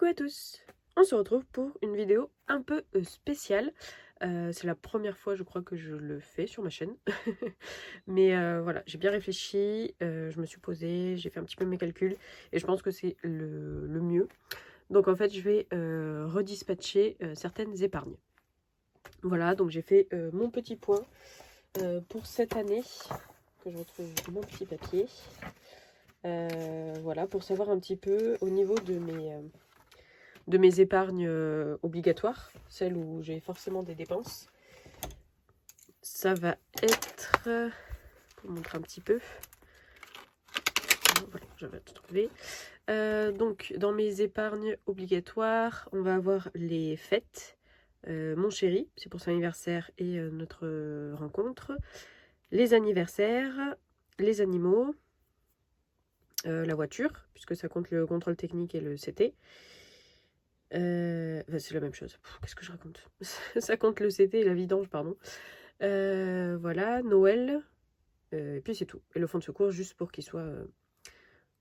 Coucou à tous, on se retrouve pour une vidéo un peu spéciale. C'est la première fois je crois que je le fais sur ma chaîne. Mais voilà, j'ai bien réfléchi, je me suis posée, j'ai fait un petit peu mes calculs et je pense que c'est le mieux. Donc en fait je vais redispatcher certaines épargnes. Voilà, donc j'ai fait mon petit point pour cette année, que je retrouve mon petit papier. Voilà, pour savoir un petit peu au niveau de mes épargnes obligatoires, celles où j'ai forcément des dépenses. Ça va être, pour vous montrer un petit peu, voilà, je vais tout trouver. Donc dans mes épargnes obligatoires, on va avoir les fêtes, mon chéri, c'est pour son anniversaire et notre rencontre, les anniversaires, les animaux, la voiture, puisque ça compte le contrôle technique et le CT. C'est la même chose. Qu'est-ce que je raconte? Ça compte le CT et la vidange, pardon. Voilà, Noël. Et puis c'est tout. Et le fonds de secours, juste pour qu'il soit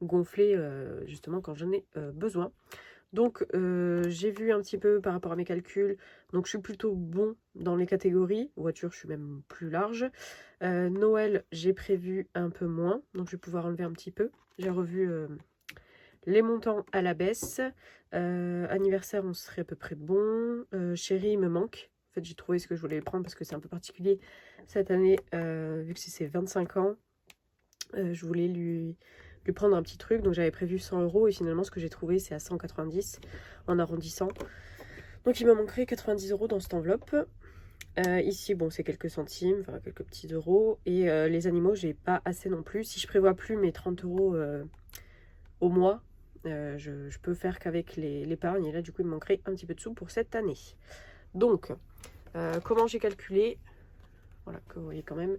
gonflé, justement, quand j'en ai besoin. Donc, j'ai vu un petit peu par rapport à mes calculs. Donc, je suis plutôt bon dans les catégories. Voiture, je suis même plus large. Noël, j'ai prévu un peu moins. Donc, je vais pouvoir enlever un petit peu. J'ai revu les montants à la baisse. Anniversaire, on serait à peu près bon. Chéri, il me manque. En fait, j'ai trouvé ce que je voulais prendre parce que c'est un peu particulier cette année, vu que c'est ses 25 ans. Je voulais lui prendre un petit truc, donc j'avais prévu 100 € et finalement, ce que j'ai trouvé, c'est à 190 en arrondissant. Donc, il me manquerait 90 € dans cette enveloppe. Ici, bon, c'est quelques centimes, enfin quelques petits euros. Et les animaux, j'ai pas assez non plus. Si je prévois plus mes 30 € au mois, je peux faire qu'avec l'épargne. Et là, du coup, il me manquerait un petit peu de sous pour cette année. Donc, comment j'ai calculé? Voilà, que vous voyez quand même.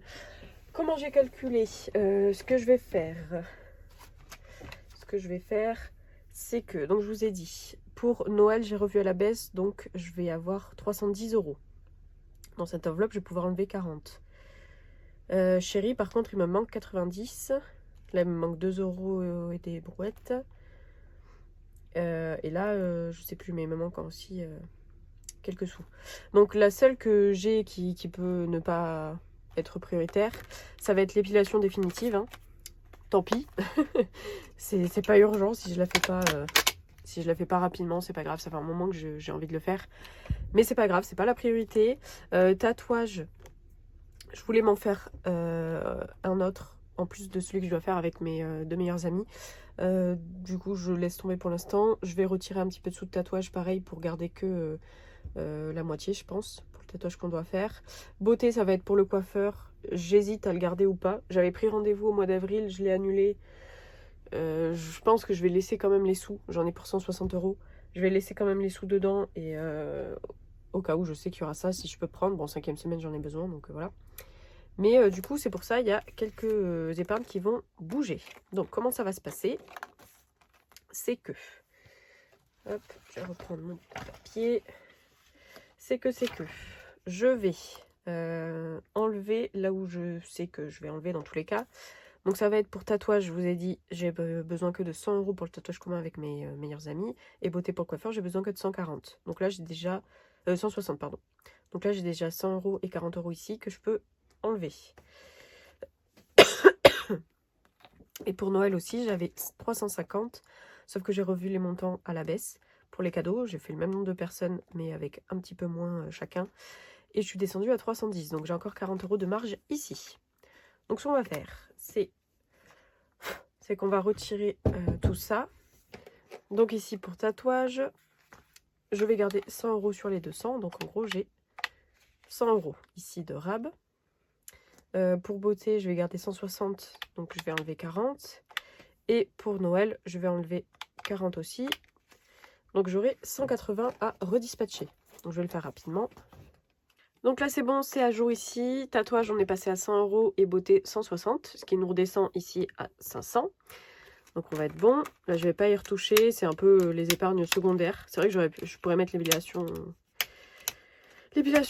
Comment j'ai calculé? Ce que je vais faire, c'est que, donc je vous ai dit, pour Noël, j'ai revu à la baisse, donc je vais avoir 310 €. Dans cette enveloppe, je vais pouvoir enlever 40. Chéri, par contre, il me manque 90. Là, il me manque 2 € et des brouettes. Et là, je sais plus, mais il me manque aussi quelques sous. Donc la seule que j'ai qui peut ne pas être prioritaire, ça va être l'épilation définitive. Hein. Tant pis. c'est pas urgent si je la fais pas. Si je la fais pas rapidement, c'est pas grave. Ça fait un moment que j'ai envie de le faire. Mais c'est pas grave, c'est pas la priorité. Tatouage, je voulais m'en faire un autre, en plus de celui que je dois faire avec mes deux meilleurs amis. Du coup, je laisse tomber pour l'instant. Je vais retirer un petit peu de sous de tatouage, pareil, pour garder que la moitié, je pense, pour le tatouage qu'on doit faire. Beauté, ça va être pour le coiffeur. J'hésite à le garder ou pas. J'avais pris rendez-vous au mois d'avril, je l'ai annulé. Je pense que je vais laisser quand même les sous. J'en ai pour 160 €. Je vais laisser quand même les sous dedans et au cas où je sais qu'il y aura ça, si je peux prendre. Bon, 5e semaine, j'en ai besoin, donc voilà. Mais du coup, c'est pour ça, il y a quelques épargnes qui vont bouger. Donc, comment ça va se passer? C'est que... Hop, je vais reprendre mon papier. C'est que je vais enlever là où je sais que je vais enlever dans tous les cas. Donc ça va être pour tatouage, je vous ai dit, j'ai besoin que de 100 € pour le tatouage commun avec mes meilleurs amis. Et beauté pour le coiffeur, j'ai besoin que de 140. Donc là, j'ai déjà... 160, pardon. Donc là, j'ai déjà 100 € et 40 € ici que je peux enlever. Et pour Noël aussi, j'avais 350, sauf que j'ai revu les montants à la baisse. Pour les cadeaux, j'ai fait le même nombre de personnes, mais avec un petit peu moins chacun. Et je suis descendue à 310, donc j'ai encore 40 € de marge ici. Donc ce qu'on va faire, c'est qu'on va retirer tout ça. Donc ici, pour tatouage, je vais garder 100 € sur les 200. Donc en gros, j'ai 100 € ici de rab. Pour beauté, je vais garder 160, donc je vais enlever 40. Et pour Noël, je vais enlever 40 aussi. Donc j'aurai 180 à redispatcher. Donc je vais le faire rapidement. Donc là c'est bon, c'est à jour ici. Tatouage, on est passé à 100 € et beauté 160, ce qui nous redescend ici à 500. Donc on va être bon. Là je vais pas y retoucher, c'est un peu les épargnes secondaires. C'est vrai que je pourrais mettre l'épilation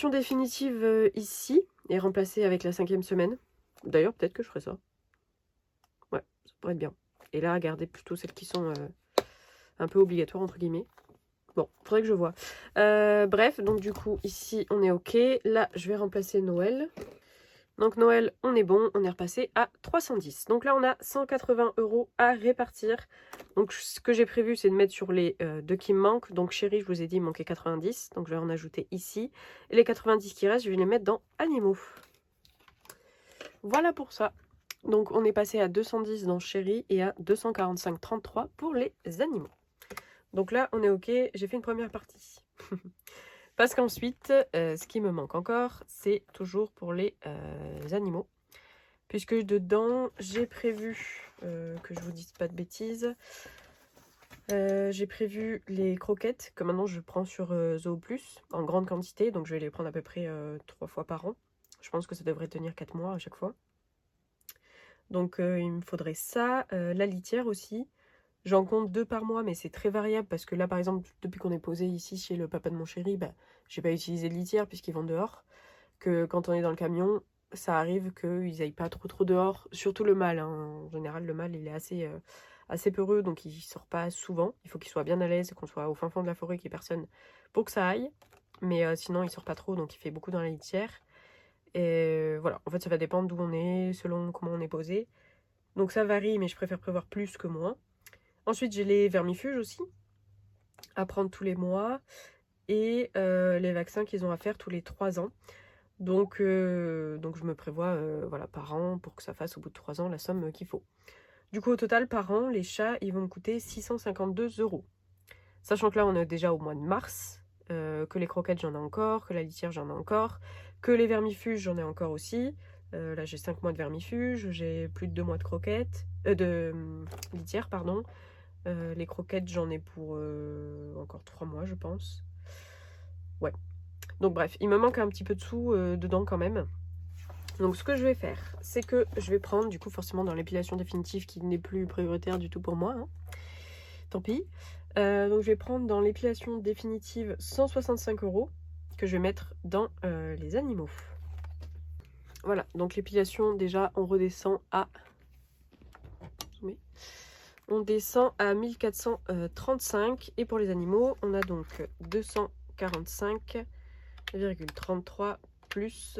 définitive ici et remplacer avec la 5e semaine. D'ailleurs peut-être que je ferai ça. Ouais, ça pourrait être bien. Et là garder plutôt celles qui sont un peu obligatoires entre guillemets. Bon, faudrait que je vois. Bref, donc du coup, ici, on est OK. Là, je vais remplacer Noël. Donc Noël, on est bon, on est repassé à 310. Donc là, on a 180 € à répartir. Donc ce que j'ai prévu, c'est de mettre sur les deux qui me manquent. Donc chérie, je vous ai dit, il manquait 90. Donc je vais en ajouter ici. Et les 90 qui restent, je vais les mettre dans animaux. Voilà pour ça. Donc on est passé à 210 dans chérie et à 245,33 pour les animaux. Donc là, on est OK. J'ai fait une première partie. Parce qu'ensuite, ce qui me manque encore, c'est toujours pour les animaux. Puisque dedans, j'ai prévu, que je vous dise pas de bêtises, j'ai prévu les croquettes que maintenant je prends sur Zoo Plus en grande quantité. Donc je vais les prendre à peu près 3 fois par an. Je pense que ça devrait tenir 4 mois à chaque fois. Donc il me faudrait ça, la litière aussi. J'en compte 2 par mois, mais c'est très variable parce que là, par exemple, depuis qu'on est posé ici chez le papa de mon chéri, bah, j'ai pas utilisé de litière puisqu'ils vont dehors. Que quand on est dans le camion, ça arrive qu'ils aillent pas trop dehors. Surtout le mâle, hein. En général, le mâle, il est assez peureux, donc il sort pas souvent. Il faut qu'il soit bien à l'aise, qu'on soit au fin fond de la forêt, qu'il y ait personne pour que ça aille. Mais sinon, il sort pas trop, donc il fait beaucoup dans la litière. Et voilà, en fait, ça va dépendre d'où on est, selon comment on est posé. Donc ça varie, mais je préfère prévoir plus que moins. Ensuite, j'ai les vermifuges aussi, à prendre tous les mois. Et les vaccins qu'ils ont à faire tous les 3 ans. Donc je me prévois voilà, par an pour que ça fasse au bout de 3 ans la somme qu'il faut. Du coup, au total, par an, les chats, ils vont me coûter 652 €. Sachant que là, on est déjà au mois de mars, que les croquettes, j'en ai encore, que la litière, j'en ai encore, que les vermifuges, j'en ai encore aussi. Là, j'ai 5 mois de vermifuges, j'ai plus de 2 mois de croquettes, litière, pardon. Les croquettes, j'en ai pour encore 3 mois, je pense. Ouais. Donc bref, il me manque un petit peu de sous dedans quand même. Donc ce que je vais faire, c'est que je vais prendre, du coup forcément dans l'épilation définitive qui n'est plus prioritaire du tout pour moi, hein. Tant pis. Donc je vais prendre dans l'épilation définitive 165 € que je vais mettre dans les animaux. Voilà, donc l'épilation déjà on redescend à... On descend à 1435 et pour les animaux on a donc 245,33 plus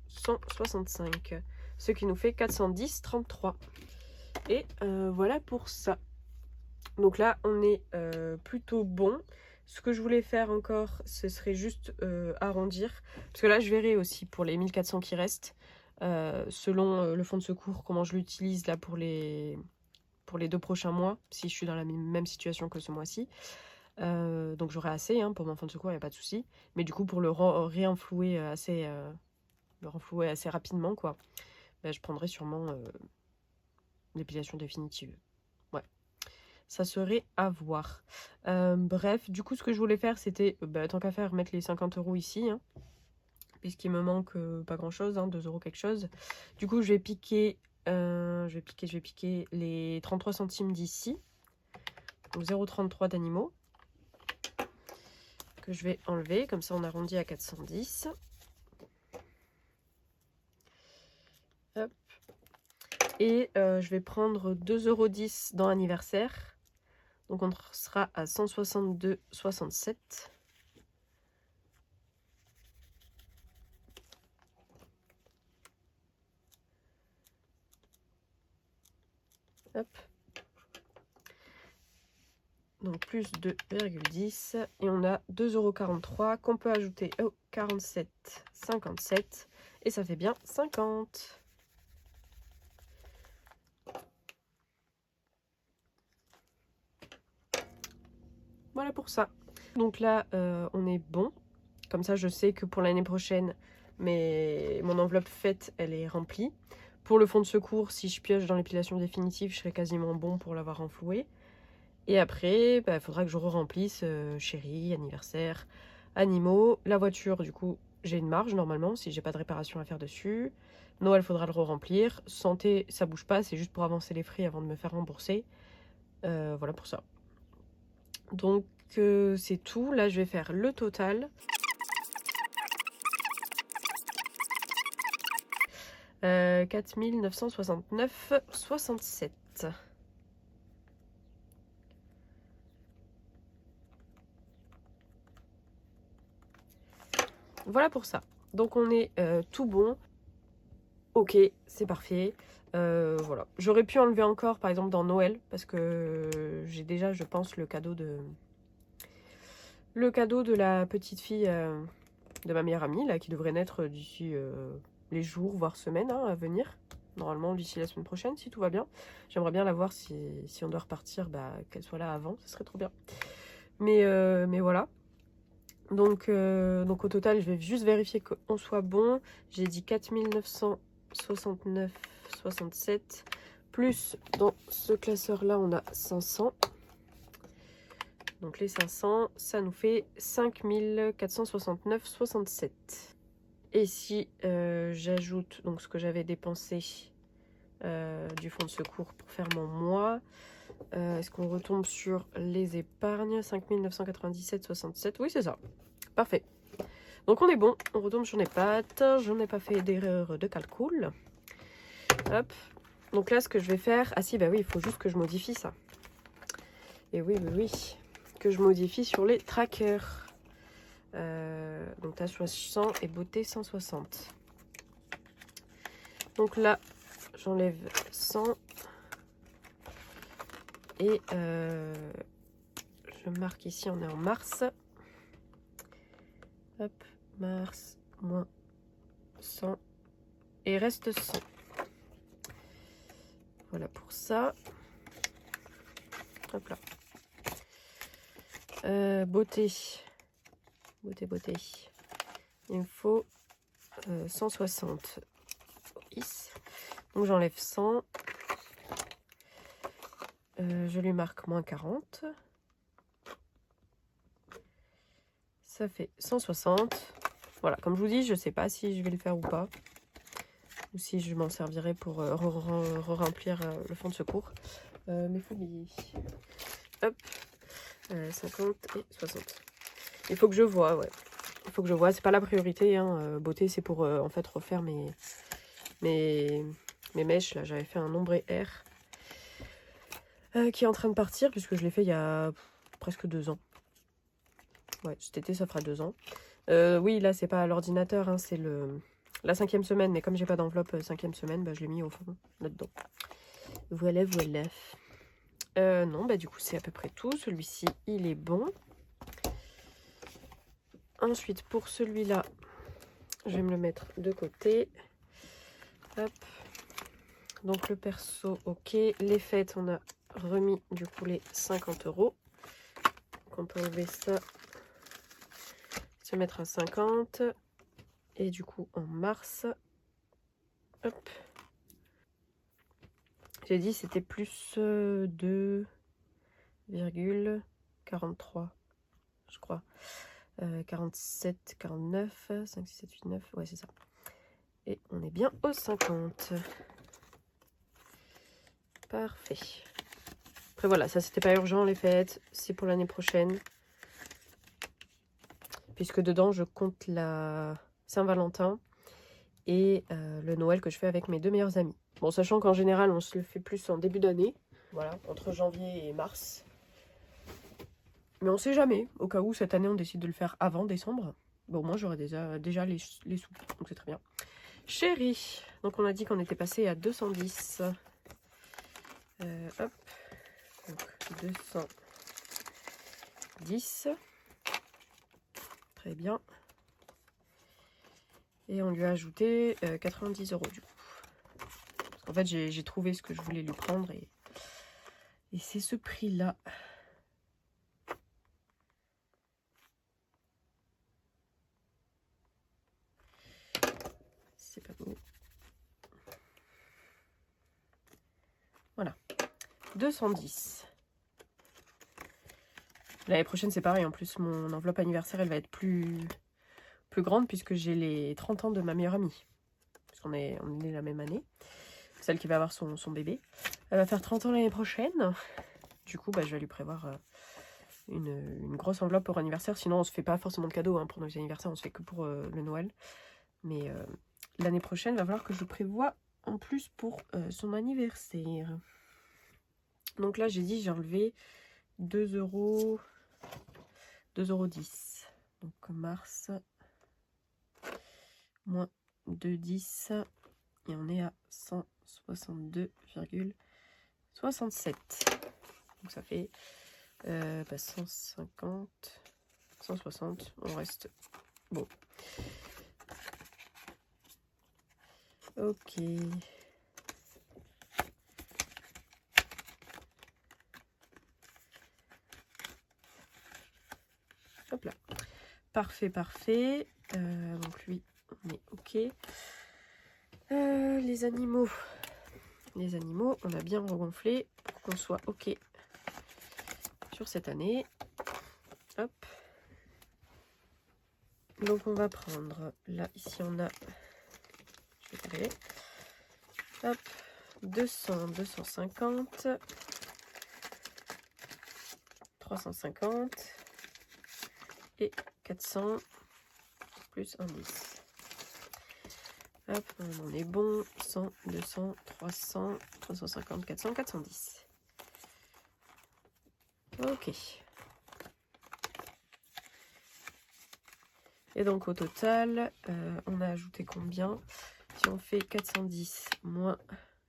165, ce qui nous fait 410,33. Et voilà pour ça. Donc là, on est plutôt bon. Ce que je voulais faire encore, ce serait juste arrondir. Parce que là, je verrai aussi pour les 1400 qui restent, selon le fonds de secours, comment je l'utilise là pour les 2 prochains mois, si je suis dans la même situation que ce mois-ci. Donc j'aurai assez hein, pour mon fonds de secours, il n'y a pas de souci. Mais du coup, pour le réenflouer assez rapidement, quoi, bah, je prendrai sûrement l'épilation définitive. Ouais, ça serait à voir. Bref, du coup, ce que je voulais faire, c'était, tant qu'à faire, mettre les 50 € ici, hein, puisqu'il me manque pas grand-chose, hein, 2 € quelque chose. Du coup, je vais piquer les 33 centimes d'ici, donc 0,33 d'animaux, que je vais enlever, comme ça on arrondit à 410. Hop. Et je vais prendre 2,10 € dans anniversaire. Donc on sera à 162,67. Hop. Donc plus 2,10. Et on a 2,43 € qu'on peut ajouter au 47,57. Et ça fait bien 50. Voilà pour ça. Donc là, on est bon. Comme ça, je sais que pour l'année prochaine, mon enveloppe faite, elle est remplie. Pour le fonds de secours, si je pioche dans l'épilation définitive, je serai quasiment bon pour l'avoir renfloué. Et après, il faudra que je re-remplisse chéri, anniversaire, animaux. La voiture, du coup, j'ai une marge normalement, si j'ai pas de réparation à faire dessus. Noël, faudra le re-remplir. Santé, ça bouge pas, c'est juste pour avancer les frais avant de me faire rembourser. Voilà pour ça. Donc, c'est tout. Là, je vais faire le total. 4969,67. voilà pour ça. Donc on est tout bon. Ok, c'est parfait. Voilà. J'aurais pu enlever encore, par exemple, dans Noël, parce que j'ai déjà, je pense, le cadeau de la petite fille de ma meilleure amie, là, qui devrait naître d'ici les jours, voire semaines à venir. Normalement, d'ici la semaine prochaine, si tout va bien. J'aimerais bien la voir si on doit repartir, qu'elle soit là avant, ce serait trop bien. Mais voilà. Donc au total, je vais juste vérifier qu'on soit bon. J'ai dit 4969,67. Plus, dans ce classeur-là, on a 500. Donc les 500, ça nous fait 5469,67. Et si j'ajoute donc ce que j'avais dépensé du fonds de secours pour faire mon mois, est-ce qu'on retombe sur les épargnes? 5997,67. Oui, c'est ça. Parfait. Donc on est bon. On retombe sur les pattes. Je n'ai pas fait d'erreur de calcul. Hop. Donc là, ce que je vais faire... Ah si, bah oui, il faut juste que je modifie ça. Et oui, oui, oui. Que je modifie sur les trackers. Donc t'as 100 et beauté 160. Donc là, j'enlève 100. Et je marque ici, on est en mars. Hop, mars, moins 100. Et reste 100. Voilà pour ça. Hop là. Beauté. Beauté. Il me faut 160. Donc j'enlève 100. Je lui marque moins 40. Ça fait 160. Voilà, comme je vous dis, je ne sais pas si je vais le faire ou pas. Ou si je m'en servirai pour remplir le fonds de secours. Mais faut oublier. Hop. 50 et 60. Il faut que je vois, ouais. Il faut que je vois. C'est pas la priorité, hein. Beauté, c'est pour en fait refaire mes mèches. Là, j'avais fait un ombré R qui est en train de partir puisque je l'ai fait il y a presque 2 ans. Ouais, cet été, ça fera 2 ans. Oui, là, c'est pas à l'ordinateur, hein, c'est la 5e semaine. Mais comme j'ai pas d'enveloppe 5e semaine, je l'ai mis au fond, là-dedans. Voilà. Non, du coup, c'est à peu près tout. Celui-ci, il est bon. Ensuite, pour celui-là, je vais me le mettre de côté. Hop. Donc, le perso, ok. Les fêtes, on a remis, du coup, les 50 €. Donc, on peut enlever ça. Se mettre à 50. Et du coup, en mars. Hop. J'ai dit c'était plus 2,43, je crois. 47, 49, 5, 6, 7, 8, 9. Ouais, c'est ça. Et on est bien aux 50. Parfait. Après, voilà, ça, c'était pas urgent, les fêtes. C'est pour l'année prochaine. Puisque dedans, je compte la Saint-Valentin et le Noël que je fais avec mes 2 meilleurs amis. Bon, sachant qu'en général, on se le fait plus en début d'année. Voilà, entre janvier et mars. Mais on sait jamais. Au cas où, cette année, on décide de le faire avant décembre. Bon, moi, j'aurai déjà les sous. Donc, c'est très bien. Chérie. Donc, on a dit qu'on était passé à 210. Hop. Donc, 210. Très bien. Et on lui a ajouté 90 € du coup. Parce qu'en fait, j'ai trouvé ce que je voulais lui prendre. Et c'est ce prix-là. C'est pas beau. Voilà. 210. L'année prochaine, c'est pareil. En plus, mon enveloppe anniversaire, elle va être plus grande puisque j'ai les 30 ans de ma meilleure amie. Parce qu'on est nés la même année. Celle qui va avoir son bébé. Elle va faire 30 ans l'année prochaine. Du coup, je vais lui prévoir une grosse enveloppe pour anniversaire. Sinon, on se fait pas forcément de cadeaux pour nos anniversaires. On se fait que pour le Noël. Mais l'année prochaine, il va falloir que je prévoie en plus pour son anniversaire. Donc là, j'ai dit, j'ai enlevé 2 €. 2,10 €. Donc mars, moins 2,10 et on est à 162,67. Donc ça fait 150, 160, on reste bon. Ok. Hop là. Parfait, parfait. Donc lui, on est ok. Les animaux, on a bien regonflé pour qu'on soit ok sur cette année. Hop. Donc on va prendre, là, ici on a, je vais y arriver. Hop, 200, 250, 350 et 400 plus un 10. Hop, on est bon. 100, 200, 300, 350, 400, 410. Ok. Et donc au total, on a ajouté combien? Si on fait 410 moins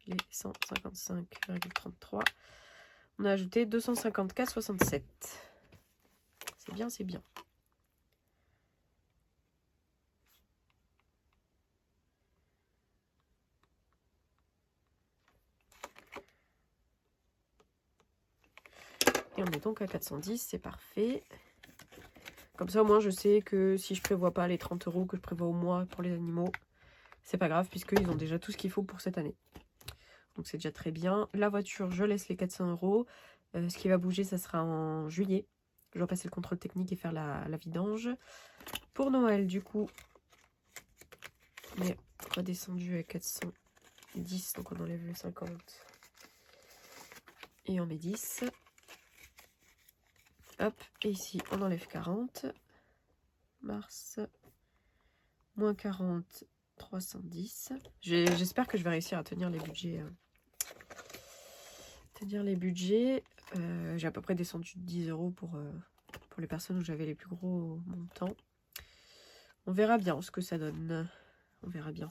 les 155,33, on a ajouté 254,67. C'est bien, c'est bien. Et on est donc à 410, c'est parfait. Comme ça, au moins, je sais que si je prévois pas les 30 € que je prévois au mois pour les animaux, c'est pas grave puisqu'ils ont déjà tout ce qu'il faut pour cette année. Donc c'est déjà très bien. La voiture, je laisse les 400 €. Ce qui va bouger, ça sera en juillet. Je dois passer le contrôle technique et faire la vidange. Pour Noël, du coup, on est redescendu à 410. Donc on enlève le 50. Et on met 10. Hop, et ici, on enlève 40. Mars, moins 40, 310. J'espère que je vais réussir à tenir les budgets. J'ai à peu près descendu de 10 € pour les personnes où j'avais les plus gros montants. On verra bien ce que ça donne. On verra bien.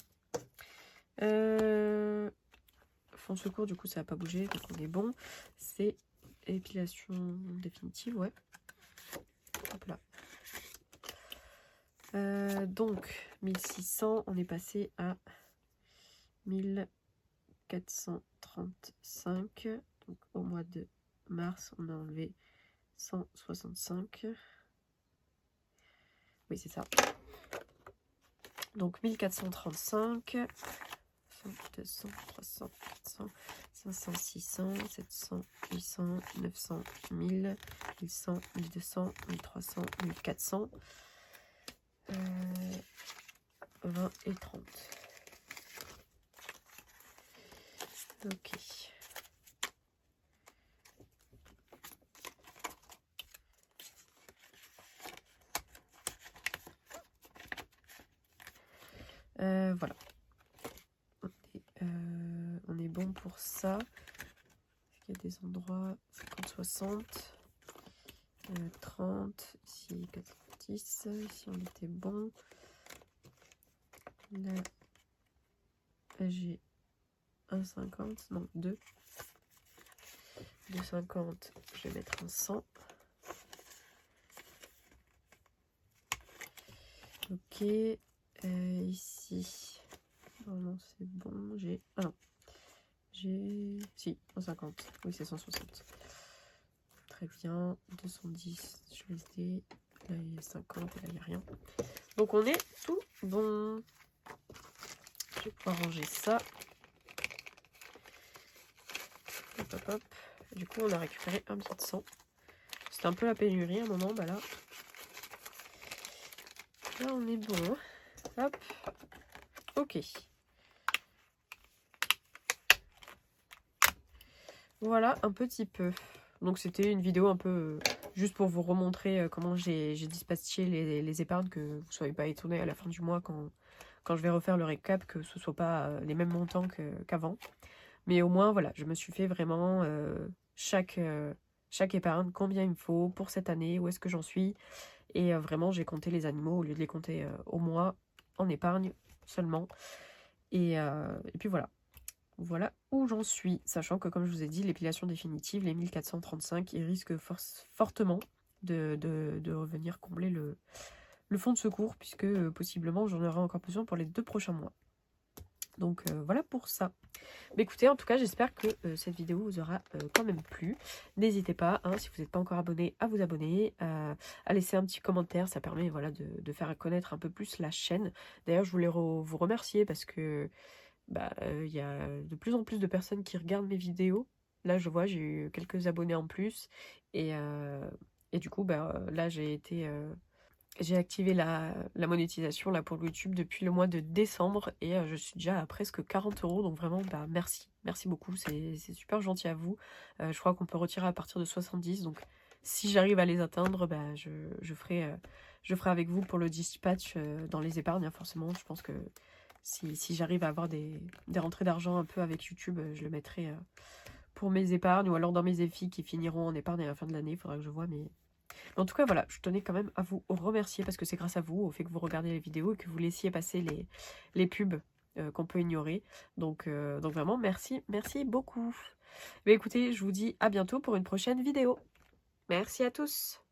Fonds de secours, du coup, ça n'a pas bougé, donc on est bon. C'est épilation définitive, ouais. Hop là. Donc, 1600, on est passé à 1435. Donc, au mois de mars, on a enlevé 165. Oui, c'est ça. Donc, 1435. 200, 300, 400, 500, 600, 700, 800, 900, 1000, 1100, 1200, 1300, 1400, 20 et 30. Ok. Voilà. On est bon pour ça. Il y a des endroits 50, 60, 30, ici 90, ici on était bon. Là, j'ai 1,50, non 2. 2,50, je vais mettre un 100. Ok, ici, normalement c'est bon, j'ai... Ah non, j'ai... Si, 150, oui c'est 160. Très bien, 210, je laisse des... Là il y a 50 et là il n'y a rien. Donc on est tout bon. Je vais pouvoir ranger ça. Hop, hop, hop. Du coup on a récupéré un petit 100. C'était un peu la pénurie à un moment, bah là... Là on est bon. Hop. Ok. Voilà un petit peu. Donc c'était une vidéo un peu juste pour vous remontrer comment j'ai dispatché les épargnes, que vous ne soyez pas étonnés à la fin du mois quand je vais refaire le récap, que ce ne soit pas les mêmes montants qu'avant. Mais au moins voilà, je me suis fait vraiment chaque épargne, combien il me faut pour cette année, où est-ce que j'en suis. Et vraiment j'ai compté les animaux au lieu de les compter au mois en épargne. seulement. Et puis voilà. Voilà où j'en suis. Sachant que, comme je vous ai dit, l'épilation définitive, les 1435, ils risquent fortement de revenir combler le fond de secours, puisque possiblement j'en aurai encore besoin pour les 2 prochains mois. Donc voilà pour ça. Mais écoutez, en tout cas, j'espère que cette vidéo vous aura quand même plu. N'hésitez pas, hein, si vous n'êtes pas encore abonné, à vous abonner, à laisser un petit commentaire. Ça permet voilà, de faire connaître un peu plus la chaîne. D'ailleurs, je voulais vous remercier parce que y a de plus en plus de personnes qui regardent mes vidéos. Là, je vois, j'ai eu quelques abonnés en plus. Et du coup, là, j'ai activé la monétisation là, pour YouTube depuis le mois de décembre et je suis déjà à presque 40 €. Donc vraiment, merci. Merci beaucoup. C'est super gentil à vous. Je crois qu'on peut retirer à partir de 70. Donc si j'arrive à les atteindre, je ferai avec vous pour le dispatch dans les épargnes. Hein, forcément, je pense que si j'arrive à avoir des rentrées d'argent un peu avec YouTube, je le mettrai pour mes épargnes ou alors dans mes EFI qui finiront en épargne à la fin de l'année. Il faudra que je vois, mais en tout cas, voilà, je tenais quand même à vous remercier parce que c'est grâce à vous, au fait que vous regardez les vidéos et que vous laissiez passer les pubs qu'on peut ignorer. Donc vraiment, merci beaucoup. Mais écoutez, je vous dis à bientôt pour une prochaine vidéo. Merci à tous.